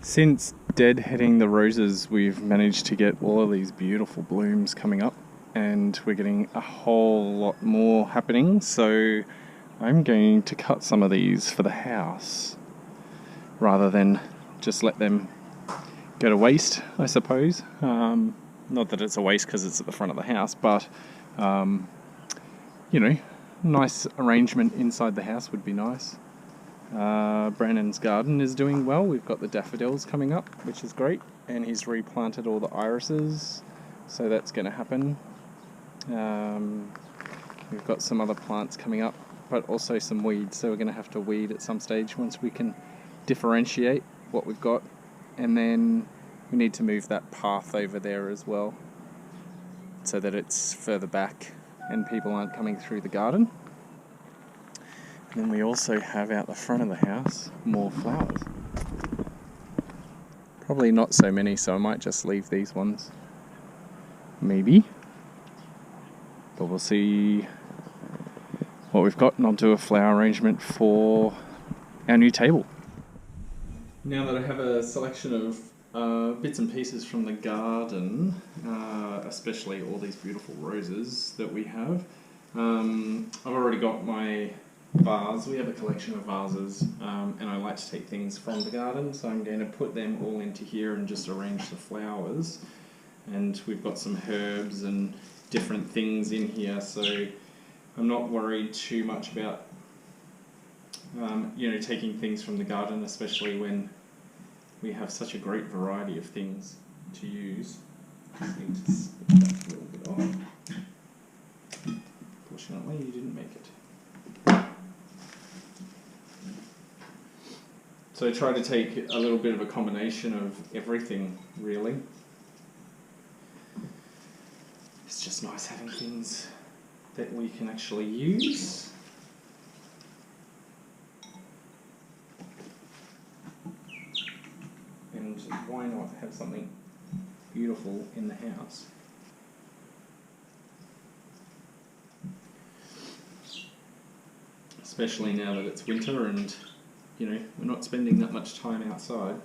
Since deadheading the roses, we've managed to get all of these beautiful blooms coming up, and we're getting a whole lot more happening, so I'm going to cut some of these for the house rather than just let them go to waste, I suppose. Not that it's a waste because it's at the front of the house, but nice arrangement inside the house would be nice. Branden's garden is doing well. We've got the daffodils coming up, which is great, and he's replanted all the irises, so that's going to happen. We've got some other plants coming up, but also some weeds, so we're going to have to weed at some stage once we can differentiate what we've got. And then we need to move that path over there as well, so that it's further back and people aren't coming through the garden. And then we also have out the front of the house more flowers. Probably not so many, so I might just leave these ones. Maybe. But we'll see what we've got, and I'll do a flower arrangement for our new table. Now that I have a selection of bits and pieces from the garden, especially all these beautiful roses that we have, I've already got my vase. We have a collection of vases, and I like to take things from the garden, so I'm going to put them all into here and just arrange the flowers. And we've got some herbs and different things in here, so I'm not worried too much about taking things from the garden, especially when we have such a great variety of things to use. Just need to split that a little bit off. Fortunately, you didn't make it. So I try to take a little bit of a combination of everything, really. It's just nice having things that we can actually use. And why not have something beautiful in the house? Especially now that it's winter and we're not spending that much time outside.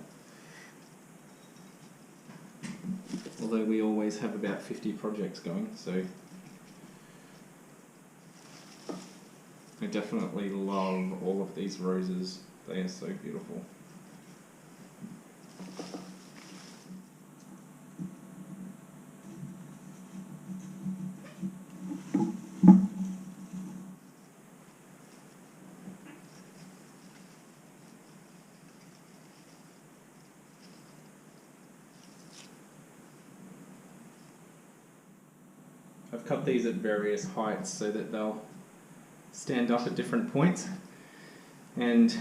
Although we always have about 50 projects going, so I definitely love all of these roses. They are so beautiful. I've cut these at various heights so that they'll stand up at different points. And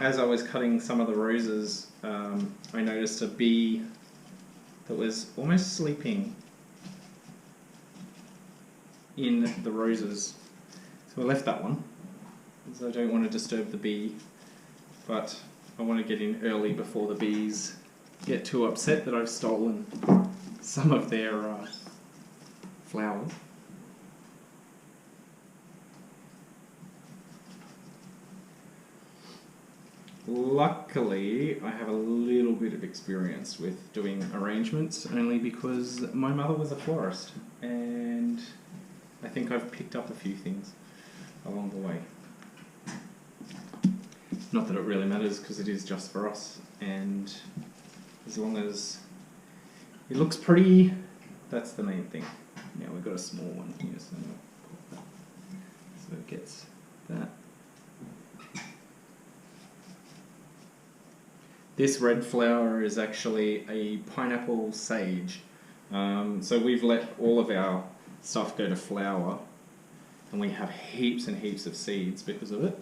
as I was cutting some of the roses, I noticed a bee that was almost sleeping in the roses. So I left that one, because I don't want to disturb the bee, but I want to get in early before the bees get too upset that I've stolen some of their flowers. Luckily, I have a little bit of experience with doing arrangements, only because my mother was a florist, and I think I've picked up a few things along the way. Not that it really matters, because it is just for us, and as long as it looks pretty, that's the main thing. Now we've got a small one here, so I'll pop that so it gets that. This red flower is actually a pineapple sage. So we've let all of our stuff go to flower, and we have heaps and heaps of seeds because of it.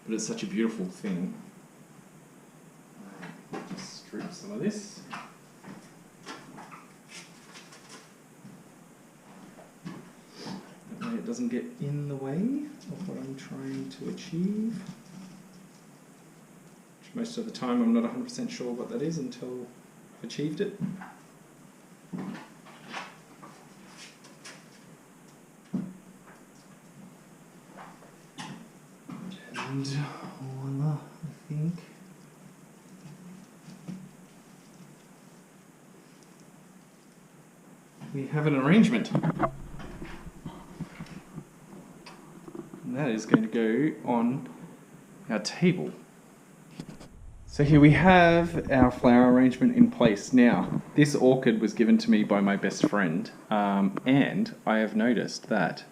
But it's such a beautiful thing. Just strip some of this. That way it doesn't get in the way of what I'm trying to achieve. Most of the time I'm not 100% sure what that is until I've achieved it. And voila, I think have an arrangement. And that is going to go on our table. So here we have our flower arrangement in place. Now, this orchid was given to me by my best friend, and I have noticed that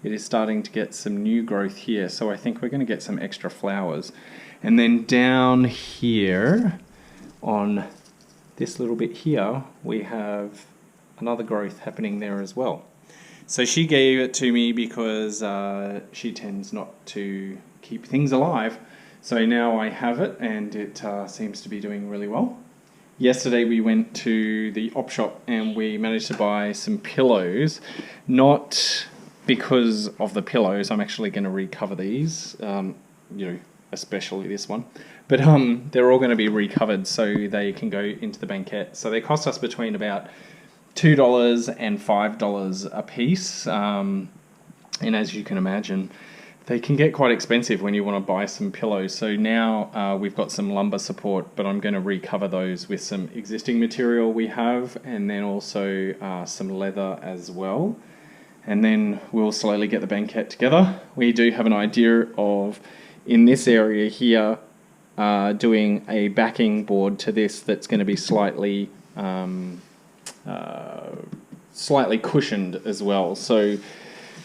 it is starting to get some new growth here, so I think we're going to get some extra flowers. And then down here, on this little bit here, we have another growth happening there as well. So she gave it to me because she tends not to keep things alive. So now I have it, and it seems to be doing really well. Yesterday we went to the op shop and we managed to buy some pillows. Not because of the pillows, I'm actually going to recover these, especially this one. But they're all going to be recovered so they can go into the banquette. So they cost us between about $2 and $5 a piece. And as you can imagine, they can get quite expensive when you want to buy some pillows. So now we've got some lumbar support, but I'm going to recover those with some existing material we have, and then also some leather as well. And then we'll slowly get the banquette together. We do have an idea of, in this area here, doing a backing board to this that's going to be slightly cushioned as well. So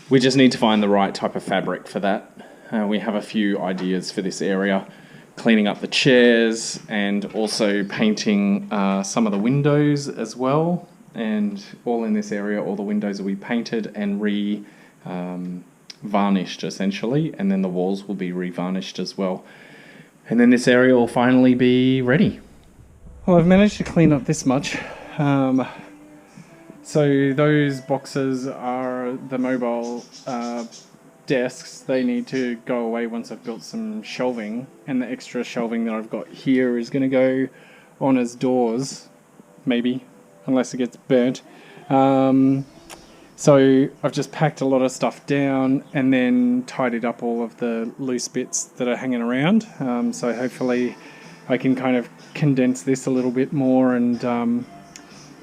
we just need to find the right type of fabric for that. We have a few ideas for this area. Cleaning up the chairs and also painting some of the windows as well. And all in this area, all the windows will be painted and varnished essentially. And then the walls will be revarnished as well. And then this area will finally be ready. Well, I've managed to clean up this much. So those boxes are the mobile desks. They need to go away once I've built some shelving, and the extra shelving that I've got here is going to go on as doors, maybe, unless it gets burnt. So I've just packed a lot of stuff down and then tidied up all of the loose bits that are hanging around. So hopefully I can kind of condense this a little bit more, and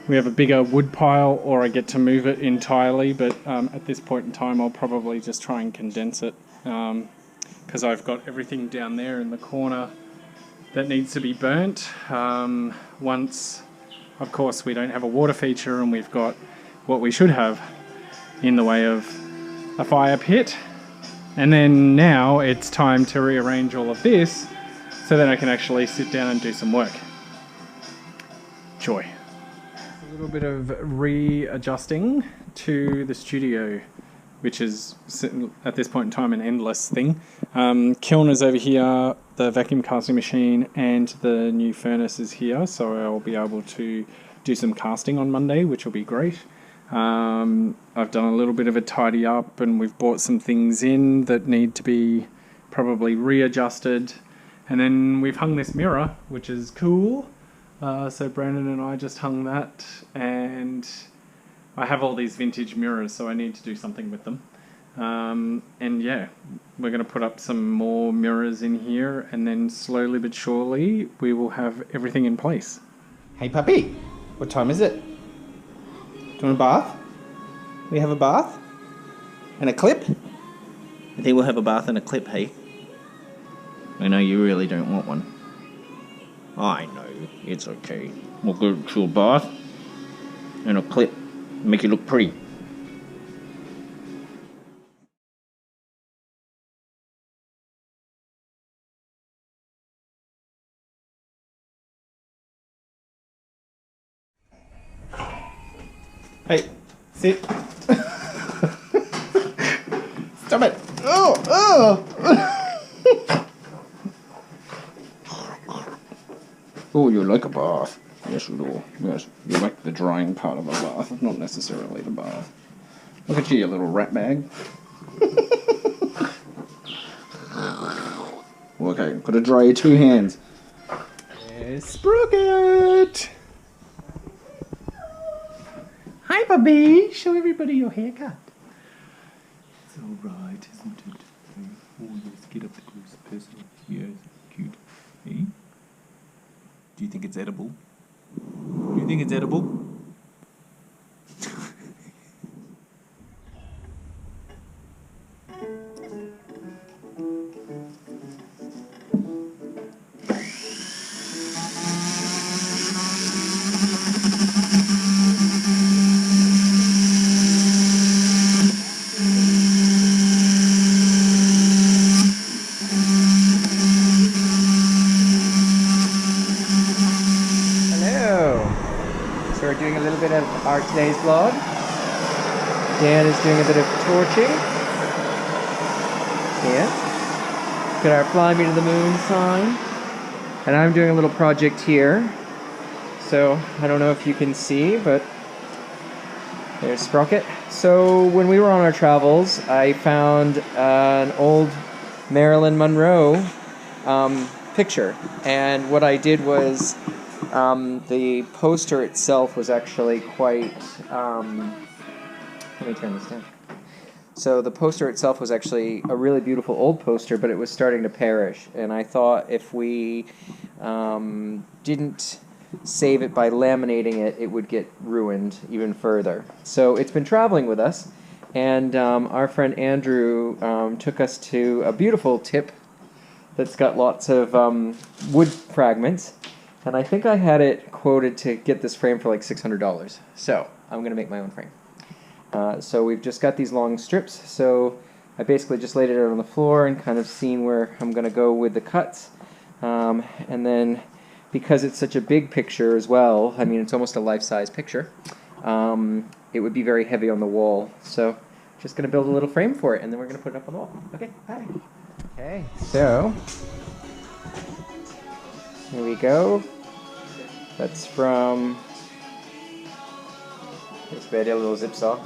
we have a bigger wood pile, or I get to move it entirely, but at this point in time I'll probably just try and condense it, because I've got everything down there in the corner that needs to be burnt. Once, of course, we don't have a water feature, and we've got what we should have in the way of a fire pit. And then now it's time to rearrange all of this so that I can actually sit down and do some work. Joy. A little bit of readjusting to the studio, which is at this point in time an endless thing. Kiln is over here, the vacuum casting machine, and the new furnace is here, so I'll be able to do some casting on Monday, which will be great. I've done a little bit of a tidy up, and we've bought some things in that need to be probably readjusted. And then we've hung this mirror, which is cool. So Branden and I just hung that, and I have all these vintage mirrors, so I need to do something with them. And yeah, we're going to put up some more mirrors in here, and then slowly but surely we will have everything in place. Hey puppy, what time is it? Do you want a bath? We have a bath? And a clip? I think we'll have a bath and a clip, hey? I know you really don't want one. I know, it's okay. We'll go to a bath and a clip, make you look pretty. Hey, sit. Stop it. Oh. Oh, you like a bath. Yes, you do. Yes, you like the drying part of a bath, not necessarily the bath. Look at you little rat bag. Okay, gotta dry your two hands. Yes, Sprocket! Hi, puppy! Show everybody your haircut. It's alright, isn't it? Oh, let's get up close, personal. Yes, cute. Hey? Do you think it's edible? Do you think it's edible? little bit of our today's vlog. Dan is doing a bit of torching. Yeah. Got our fly me to the moon sign. And I'm doing a little project here. So, I don't know if you can see, but there's Sprocket. So, when we were on our travels, I found an old Marilyn Monroe picture. And what I did was, the poster itself was actually quite, let me turn this down. So the poster itself was actually a really beautiful old poster, but it was starting to perish. And I thought if we didn't save it by laminating it, it would get ruined even further. So it's been traveling with us, and our friend Andrew took us to a beautiful tip that's got lots of wood fragments. And I think I had it quoted to get this frame for like $600. So I'm going to make my own frame. So we've just got these long strips, so I basically just laid it out on the floor and kind of seen where I'm going to go with the cuts. And then, because it's such a big picture as well, I mean it's almost a life-size picture, it would be very heavy on the wall. So just going to build a little frame for it, and then we're going to put it up on the wall. Okay, bye. Okay, so here we go. That's from... It's a little zip saw.